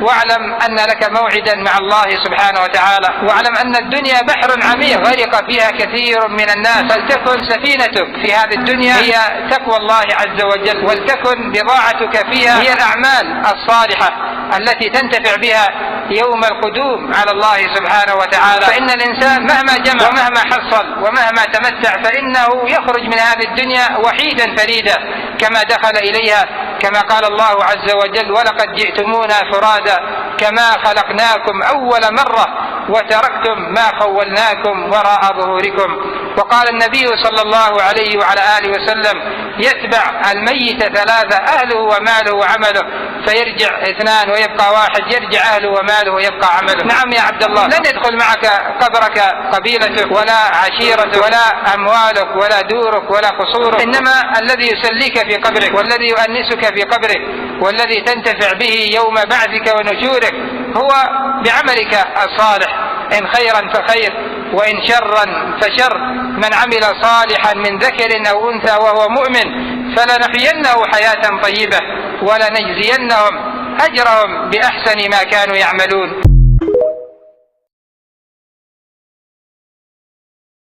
واعلم أن لك موعدا مع الله سبحانه وتعالى، واعلم أن الدنيا بحر عميق غرق فيها كثير من الناس، فلتكن سفينتك في هذه الدنيا هي تقوى الله عز وجل، ولتكن بضاعتك فيها هي الأعمال الصالحة التي تنتفع بها يوم القدوم على الله سبحانه وتعالى. فإن الإنسان مهما جمع ومهما حصل ومهما تمتع فإنه يخرج من هذه الدنيا وحيدا فريدا كما دخل إليها، كما قال الله عز وجل: ولقد جئتمونا فرادا كما خلقناكم أول مرة وتركتم ما خولناكم وراء ظهوركم. وقال النبي صلى الله عليه وعلى آله وسلم: يتبع الميت ثلاثة: أهله وماله وعمله، فيرجع اثنان ويبقى واحد، يرجع أهله وماله ويبقى عمله. نعم يا عبد الله، لن يدخل معك قبرك قبيلتك ولا عشيرتك ولا أموالك ولا دورك ولا قصورك، إنما الذي يسليك في قبرك والذي يؤنسك في قبرك والذي تنتفع به يوم بعثك ونشورك هو بعملك الصالح، إن خيرا فخير وإن شرا فشر. من عمل صالحا من ذكر أو أنثى وهو مؤمن فلنحيينه حياة طيبة ولنجزينهم أجرهم بأحسن ما كانوا يعملون.